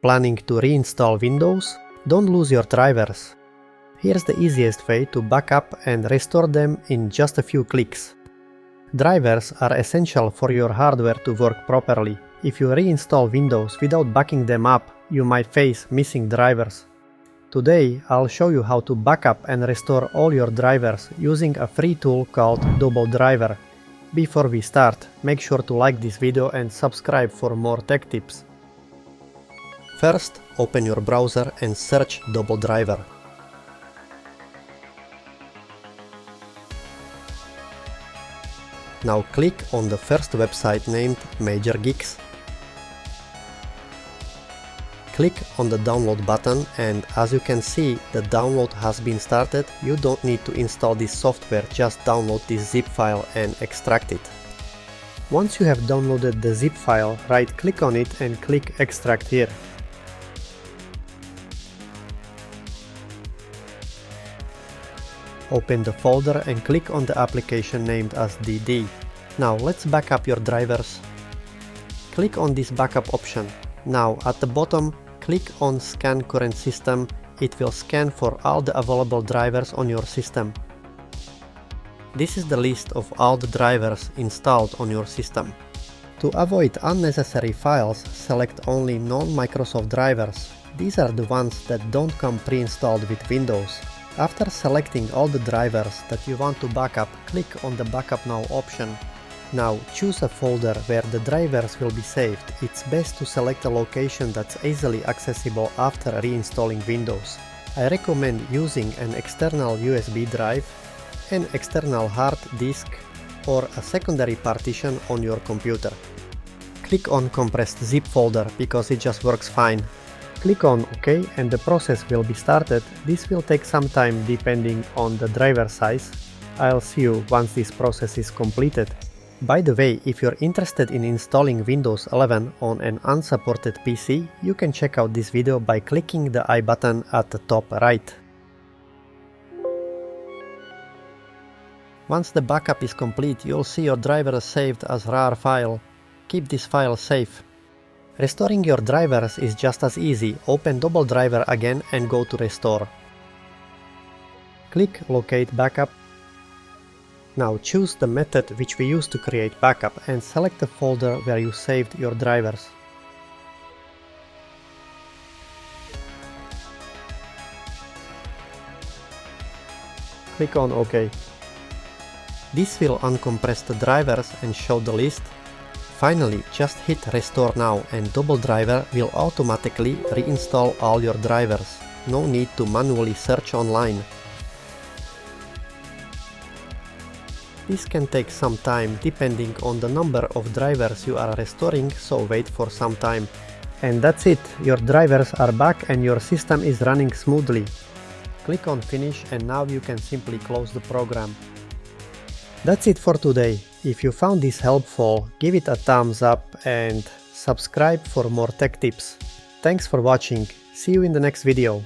Planning to reinstall Windows? Don't lose your drivers. Here's the easiest way to backup and restore them in just a few clicks. Drivers are essential for your hardware to work properly. If you reinstall Windows without backing them up, you might face missing drivers. Today, I'll show you how to backup and restore all your drivers using a free tool called Double Driver. Before we start, make sure to like this video and subscribe for more tech tips. First, open your browser and search Double Driver. Now click on the first website named Major Geeks. Click on the download button, and as you can see, the download has been started. You don't need to install this software, just download this zip file and extract it. Once you have downloaded the zip file, right click on it and click Extract here. Open the folder and click on the application named as DD. Now let's back up your drivers. Click on this backup option. Now at the bottom, click on Scan Current System. It will scan for all the available drivers on your system. This is the list of all the drivers installed on your system. To avoid unnecessary files, select only non-Microsoft drivers. These are the ones that don't come pre-installed with Windows. After selecting all the drivers that you want to backup, click on the Backup Now option. Now choose a folder where the drivers will be saved. It's best to select a location that's easily accessible after reinstalling Windows. I recommend using an external USB drive, an external hard disk, or a secondary partition on your computer. Click on Compressed Zip folder because it just works fine. Click on OK and the process will be started. This will take some time depending on the driver size. I'll see you once this process is completed. By the way, if you're interested in installing Windows 11 on an unsupported PC, you can check out this video by clicking the I button at the top right. Once the backup is complete, you'll see your drivers saved as RAR file. Keep this file safe. Restoring your drivers is just as easy. Open Double Driver again and go to Restore. Click Locate Backup. Now choose the method which we use to create backup and select the folder where you saved your drivers. Click on OK. This will uncompress the drivers and show the list. Finally, just hit Restore Now and Double Driver will automatically reinstall all your drivers. No need to manually search online. This can take some time depending on the number of drivers you are restoring, so wait for some time. And that's it, your drivers are back and your system is running smoothly. Click on Finish and now you can simply close the program. That's it for today. If you found this helpful, give it a thumbs up and subscribe for more tech tips. Thanks for watching. See you in the next video.